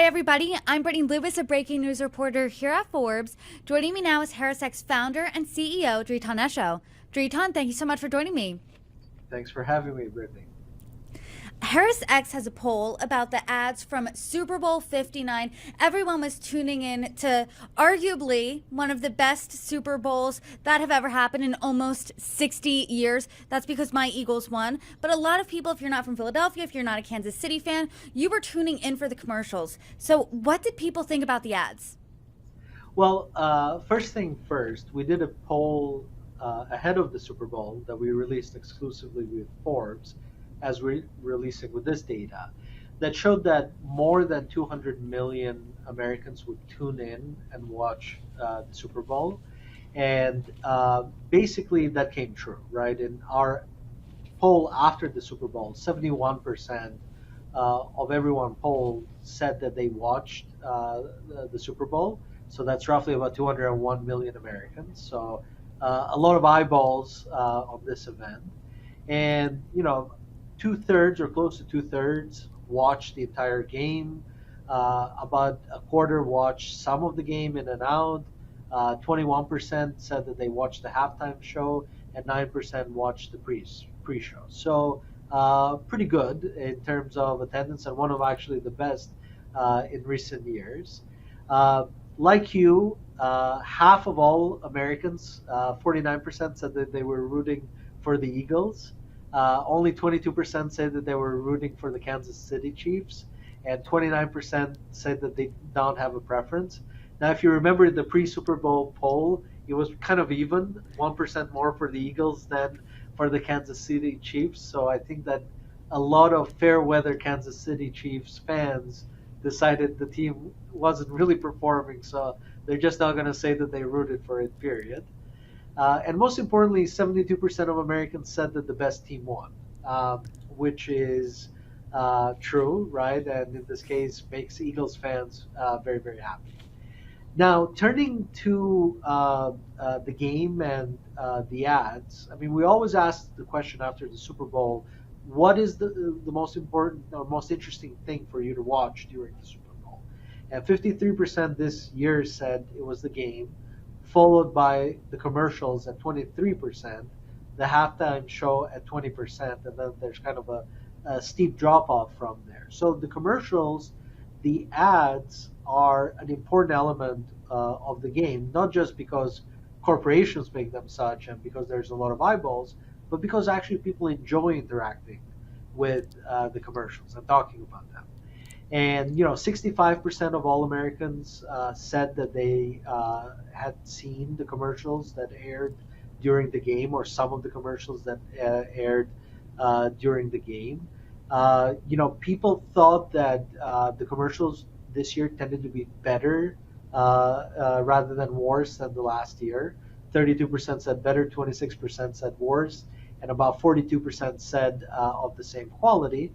everybody. I'm Brittany Lewis, a breaking news reporter here at Forbes. Joining me now is HarrisX founder and CEO, Dritan Nesho. Dritan, thank you so much for joining me. Thanks for having me, Brittany. HarrisX has a poll about the ads from Super Bowl 59. Everyone was tuning in to arguably one of the best Super Bowls that have ever happened in almost 60 years. That's because my Eagles won. But a lot of people, if you're not from Philadelphia, if you're not a Kansas City fan, you were tuning in for the commercials. So what did people think about the ads? Well, first thing first, we did a poll ahead of the Super Bowl that we released exclusively with Forbes, as we're releasing with this data, that showed that more than 200 million Americans would tune in and watch the Super Bowl. And basically, that came true, right? In our poll after the Super Bowl, 71% of everyone polled said that they watched the Super Bowl. So that's roughly about 201 million Americans. So a lot of eyeballs on this event. And, two-thirds or close to two-thirds watched the entire game. About a quarter watched some of the game in and out. 21% said that they watched the halftime show, and 9% watched the pre-show. So pretty good in terms of attendance, and one of actually the best in recent years. Like you, half of all Americans, 49% said that they were rooting for the Eagles. Only 22% said that they were rooting for the Kansas City Chiefs, and 29% said that they don't have a preference. Now, if you remember the pre-Super Bowl poll, it was kind of even, 1% more for the Eagles than for the Kansas City Chiefs. So I think that a lot of fair weather Kansas City Chiefs fans decided the team wasn't really performing, so they're just not going to say that they rooted for it, period. And most importantly, 72% of Americans said that the best team won, which is true, right? And in this case, makes Eagles fans very, very happy. Now, turning to the game and the ads, I mean, we always ask the question after the Super Bowl, what is the most important or most interesting thing for you to watch during the Super Bowl? And 53% this year said it was the game, followed by the commercials at 23%, the halftime show at 20%, and then there's kind of a steep drop off from there. So the commercials, the ads are an important element of the game, not just because corporations make them such and because there's a lot of eyeballs, but because actually people enjoy interacting with the commercials and talking about them. And 65% of all Americans said that they had seen the commercials that aired during the game, or some of the commercials that aired during the game. People thought that the commercials this year tended to be better rather than worse than the last year. 32% said better, 26% said worse, and about 42% said of the same quality.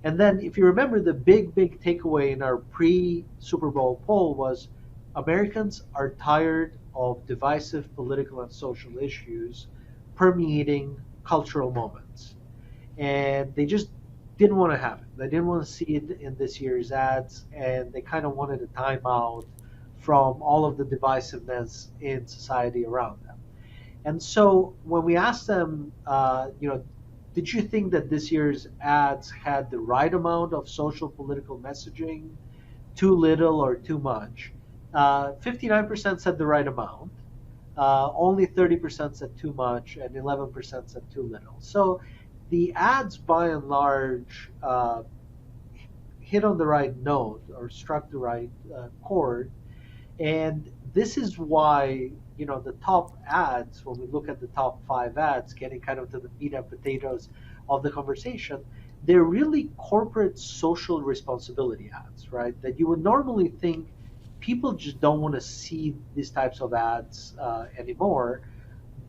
And then, if you remember, the big takeaway in our pre-Super Bowl poll was Americans are tired of divisive political and social issues permeating cultural moments. And they just didn't want to have it. They didn't want to see it in this year's ads, and they kind of wanted a timeout from all of the divisiveness in society around them. And so when we asked them, did you think that this year's ads had the right amount of social political messaging, too little or too much? 59% said the right amount. Only 30% said too much, and 11% said too little. So the ads, by and large, hit on the right note or struck the right chord. And this is why, the top ads, when we look at the top 5 ads, getting kind of to the meat and potatoes of the conversation, they're really corporate social responsibility ads, right? That you would normally think people just don't want to see these types of ads anymore.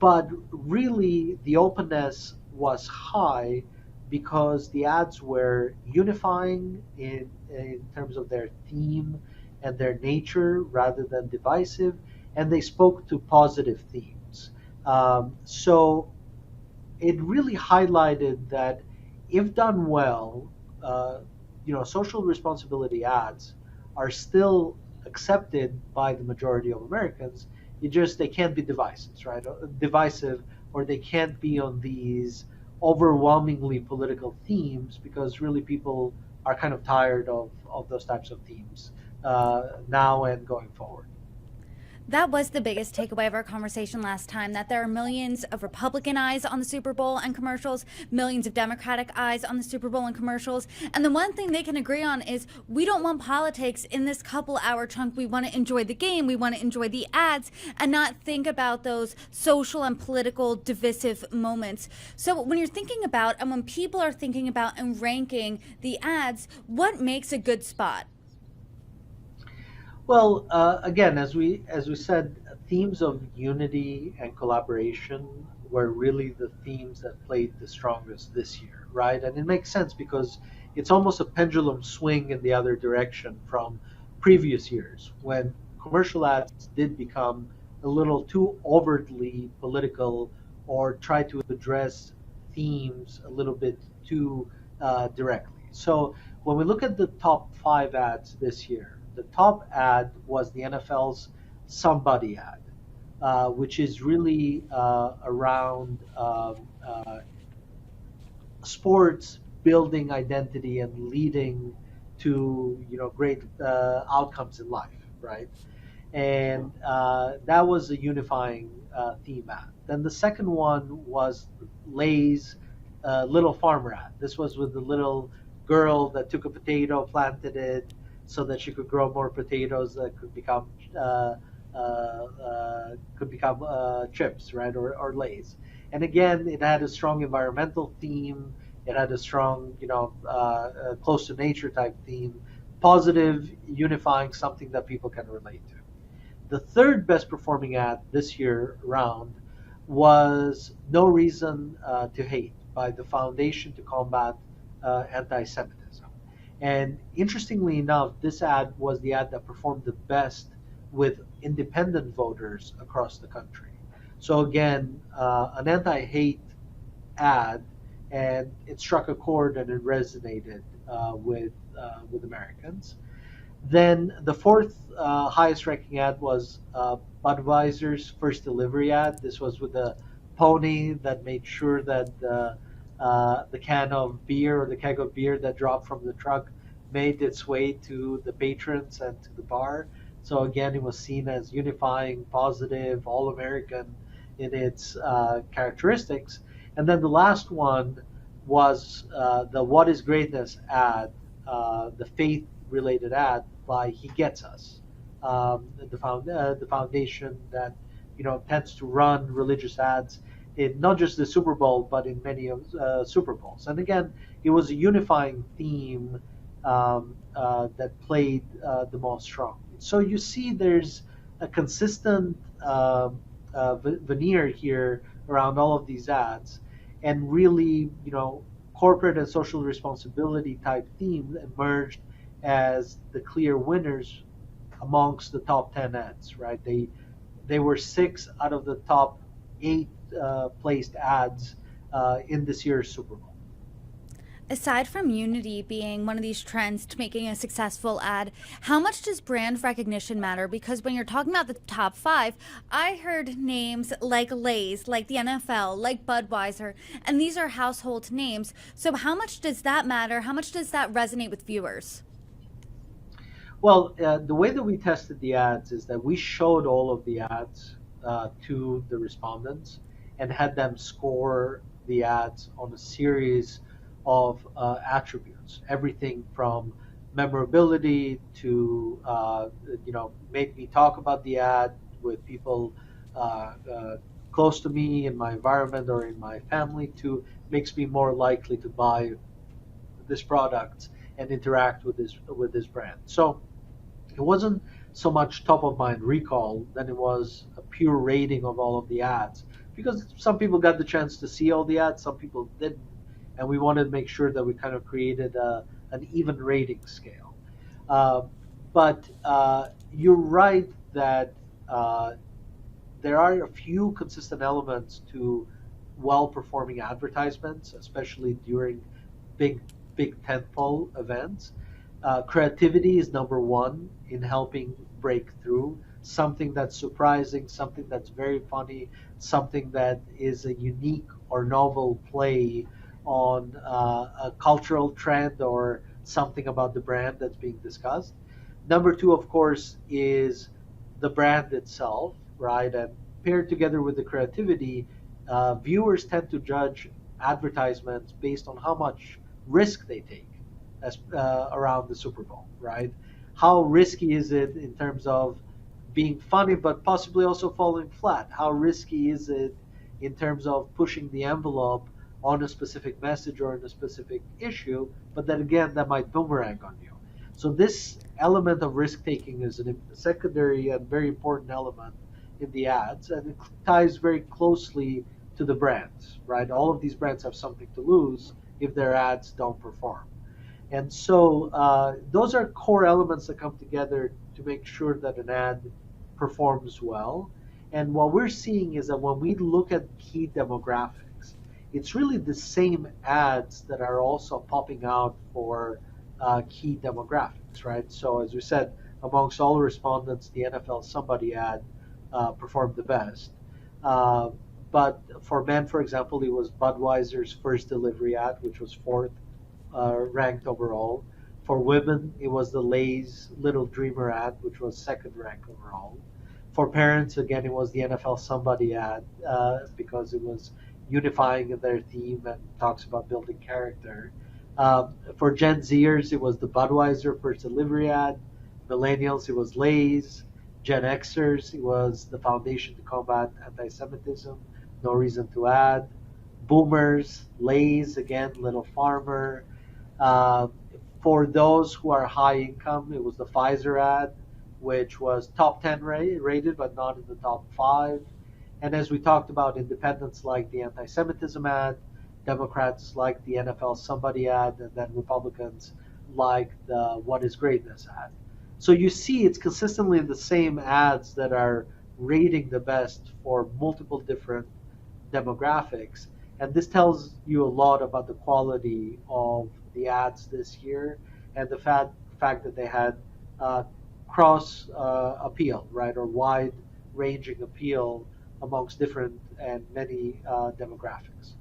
But really, the openness was high because the ads were unifying in terms of their theme and their nature rather than divisive, and they spoke to positive themes. So it really highlighted that if done well, social responsibility ads are still accepted by the majority of Americans. They can't be divisive, or they can't be on these overwhelmingly political themes, because really people are kind of tired of those types of themes now and going forward. That was the biggest takeaway of our conversation last time, that there are millions of Republican eyes on the Super Bowl and commercials, millions of Democratic eyes on the Super Bowl and commercials. And the one thing they can agree on is we don't want politics in this couple-hour chunk. We want to enjoy the game. We want to enjoy the ads and not think about those social and political divisive moments. So when you're thinking about, and when people are thinking about and ranking the ads, what makes a good spot? Well, again, as we said, themes of unity and collaboration were really the themes that played the strongest this year, right? And it makes sense because it's almost a pendulum swing in the other direction from previous years when commercial ads did become a little too overtly political, or try to address themes a little bit too directly. So when we look at the top five ads this year, the top ad was the NFL's Somebody ad, which is really around sports building identity and leading to great outcomes in life, right? And that was a unifying theme ad. Then the second one was Lay's Little Farmer ad. This was with the little girl that took a potato, planted it, so that she could grow more potatoes that could become chips, right, or Lay's. And again, it had a strong environmental theme. It had a strong, close to nature type theme, positive, unifying, something that people can relate to. The third best performing ad this year round was No Reason to Hate by the Foundation to Combat Anti-Semitism. And interestingly enough, this ad was the ad that performed the best with independent voters across the country. So again, an anti-hate ad, and it struck a chord and it resonated with Americans. Then the fourth highest ranking ad was Budweiser's First Delivery ad. This was with the pony that made sure that the can of beer, or the keg of beer that dropped from the truck, made its way to the patrons and to the bar. So again, it was seen as unifying, positive, all-American in its characteristics. And then the last one was the What is Greatness ad, the faith-related ad by He Gets Us, the foundation that tends to run religious ads in not just the Super Bowl, but in many of Super Bowls. And again, it was a unifying theme that played the most strong. So you see there's a consistent veneer here around all of these ads, and really, corporate and social responsibility type themes emerged as the clear winners amongst the top 10 ads, right? They were 6 out of the top 8 placed ads in this year's Super Bowl. Aside from unity being one of these trends to making a successful ad, how much does brand recognition matter? Because when you're talking about the top 5, I heard names like Lay's, like the NFL, like Budweiser, and these are household names. So how much does that matter? How much does that resonate with viewers? Well, the way that we tested the ads is that we showed all of the ads to the respondents and had them score the ads on a series of attributes, everything from memorability to make me talk about the ad with people close to me in my environment or in my family, to makes me more likely to buy this product and interact with this brand. So it wasn't so much top of mind recall than it was a pure rating of all of the ads, because some people got the chance to see all the ads, some people didn't, and we wanted to make sure that we kind of created an even rating scale. But you're right that there are a few consistent elements to well-performing advertisements, especially during big tentpole events. Creativity is number one in helping break through something that's surprising, something that's very funny, something that is a unique or novel play on a cultural trend or something about the brand that's being discussed. Number two, of course, is the brand itself, right? And paired together with the creativity, viewers tend to judge advertisements based on how much risk they take as around the Super Bowl, right? How risky is it in terms of being funny, but possibly also falling flat? How risky is it in terms of pushing the envelope on a specific message or on a specific issue? But then again, that might boomerang on you. So this element of risk taking is a secondary and very important element in the ads, and it ties very closely to the brands, right? All of these brands have something to lose if their ads don't perform. And so those are core elements that come together to make sure that an ad performs well. And what we're seeing is that when we look at key demographics, it's really the same ads that are also popping out for key demographics, right? So as we said, amongst all respondents, the NFL somebody ad performed the best. Uh, but for men, for example, it was Budweiser's first delivery ad, which was fourth ranked overall. For women, it was the Lay's Little Dreamer ad, which was second ranked overall. For parents, again, it was the NFL Somebody ad because it was unifying in their theme and talks about building character. For Gen Zers, it was the Budweiser first delivery ad. Millennials, it was Lay's. Gen Xers, it was the Foundation to Combat Anti-Semitism. No reason to add. Boomers, Lay's, again, Little Farmer. Uh, for those who are high income, it was the Pfizer ad, which was top 10 rated, but not in the top 5. And as we talked about, independents like the anti Semitism ad, Democrats like the NFL Somebody ad, and then Republicans like the What is Greatness ad. So you see it's consistently the same ads that are rating the best for multiple different demographics. And this tells you a lot about the quality of the ads this year and the fact that they had cross appeal, right, or wide ranging appeal amongst different and many demographics.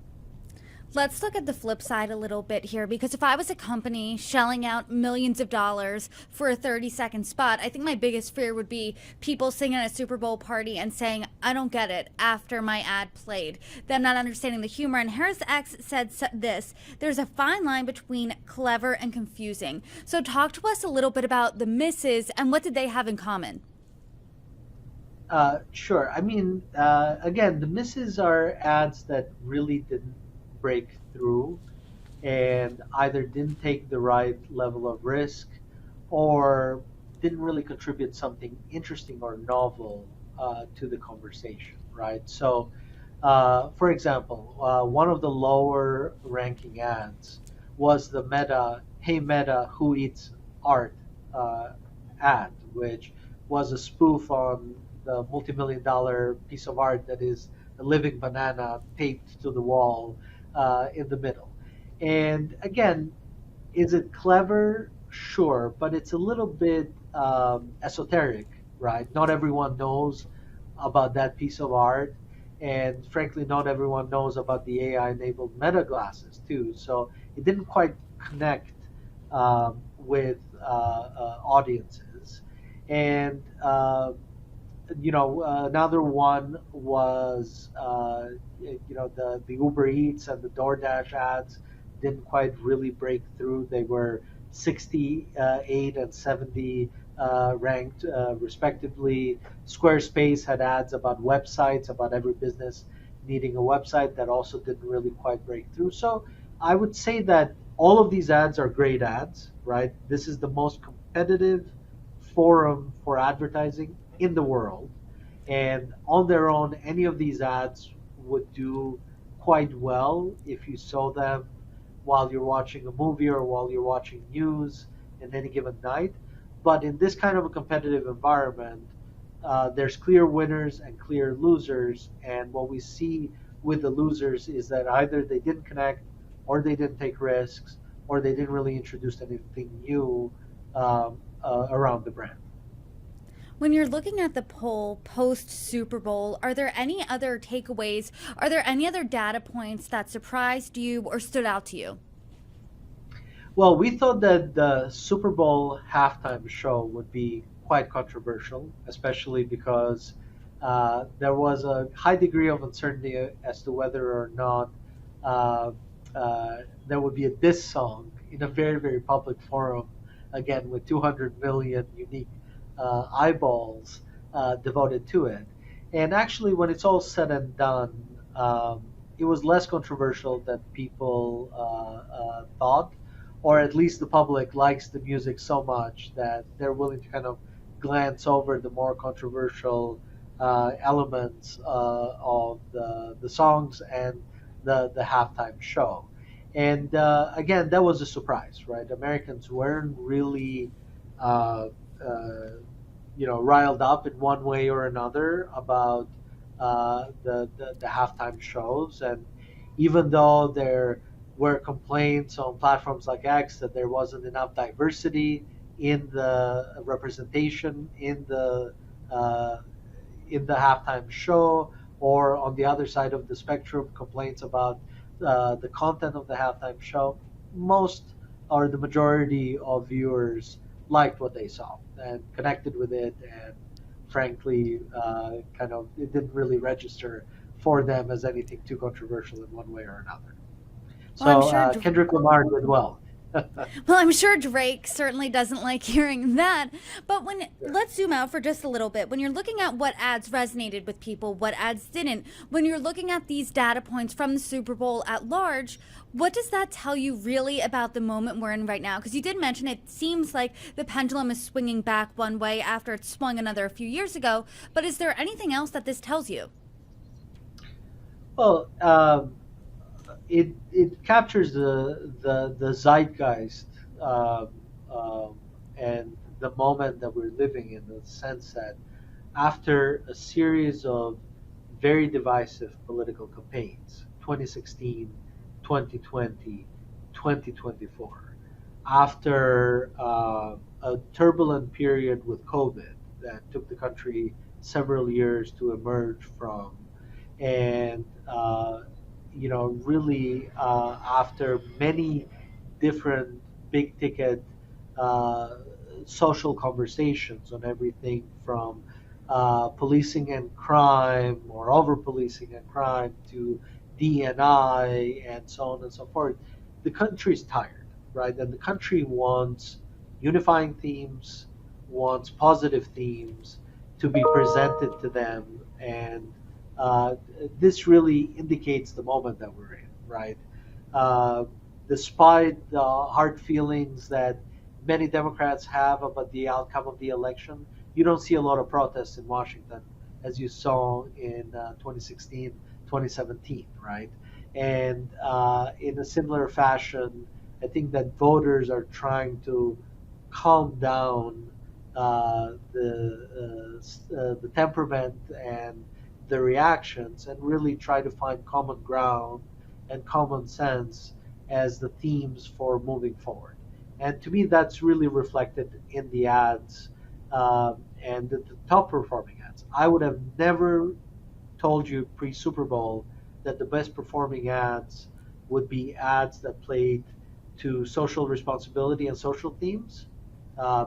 Let's look at the flip side a little bit here, because if I was a company shelling out millions of dollars for a 30-second spot, I think my biggest fear would be people singing at a Super Bowl party and saying, I don't get it, after my ad played, them not understanding the humor. And HarrisX said this: there's a fine line between clever and confusing. So talk to us a little bit about the misses and what did they have in common? Sure. I mean, again, the misses are ads that really didn't break through and either didn't take the right level of risk or didn't really contribute something interesting or novel to the conversation, right? So, for example, one of the lower ranking ads was the Meta, Hey Meta, Who Eats Art ad, which was a spoof on the multi-million dollar piece of art that is a living banana taped to the wall in the middle. And again, is it clever? Sure, but it's a little bit esoteric, right? Not everyone knows about that piece of art. And frankly, not everyone knows about the AI enabled meta glasses, too. So it didn't quite connect with audiences. And another one was the Uber Eats and the DoorDash ads didn't quite really break through. They were 68 and 70 ranked respectively. Squarespace had ads about websites, about every business needing a website, that also didn't really quite break through. So I would say that all of these ads are great ads, right? This is the most competitive forum for advertising in the world. And on their own, any of these ads would do quite well if you saw them while you're watching a movie or while you're watching news in any given night. But in this kind of a competitive environment, there's clear winners and clear losers. And what we see with the losers is that either they didn't connect, or they didn't take risks, or they didn't really introduce anything new around the brand. When you're looking at the poll post Super Bowl, are there any other takeaways? Are there any other data points that surprised you or stood out to you? Well, we thought that the Super Bowl halftime show would be quite controversial, especially because there was a high degree of uncertainty as to whether or not uh, there would be a diss song in a very, very public forum, again, with 200 million unique eyeballs devoted to it. And actually, when it's all said and done, it was less controversial than people thought, or at least the public likes the music so much that they're willing to kind of glance over the more controversial elements of the songs and the halftime show. And again, that was a surprise, right? Americans weren't really, uh, uh, riled up in one way or another about the halftime shows. And even though there were complaints on platforms like X that there wasn't enough diversity in the representation uh, in the halftime show, or on the other side of the spectrum, complaints about the content of the halftime show, most or the majority of viewers liked what they saw and connected with it, and frankly, kind of it didn't really register for them as anything too controversial in one way or another. Well, I'm So sure Kendrick Lamar did well. Well, I'm sure Drake certainly doesn't like hearing that. But Sure. let's zoom out for just a little bit. When you're looking at what ads resonated with people, what ads didn't, when you're looking at these data points from the Super Bowl at large, what does that tell you really about the moment we're in right now? Because you did mention it seems like the pendulum is swinging back one way after it swung another a few years ago. But is there anything else that this tells you? Well, it captures the zeitgeist, um, um, and the moment that we're living in the sense that after a series of very divisive political campaigns, 2016, 2020, 2024, after a turbulent period with COVID that took the country several years to emerge from, and really after many different big ticket uh, social conversations on everything from policing and crime, or over policing and crime, to DNI and so on and so forth. The country's tired, right? And the country wants unifying themes, wants positive themes to be presented to them, and uh, this really indicates the moment that we're in, right? Uh, Despite the hard feelings that many Democrats have about the outcome of the election, you don't see a lot of protests in Washington as you saw in 2016, 2017, right? And in a similar fashion, I think that voters are trying to calm down the temperament and the reactions, and really try to find common ground and common sense as the themes for moving forward. And to me, that's really reflected in the ads, and the top performing ads. I would have never told you pre Super Bowl that the best performing ads would be ads that played to social responsibility and social themes,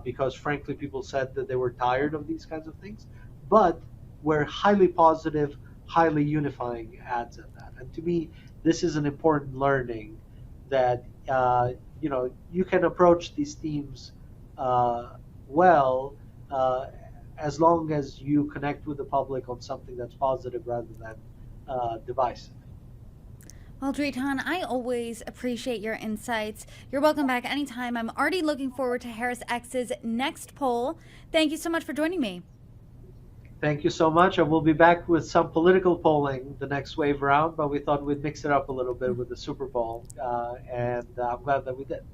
because frankly, people said that they were tired of these kinds of things, but were highly positive, highly unifying ads at that. And to me, this is an important learning that you can approach these themes uh, well, uh, as long as you connect with the public on something that's positive rather than divisive. Well, Dritan, I always appreciate your insights. You're welcome back anytime. I'm already looking forward to HarrisX's next poll. Thank you so much for joining me. Thank you so much. And we'll be back with some political polling the next wave round, but we thought we'd mix it up a little bit with the Super Bowl, and I'm glad that we did.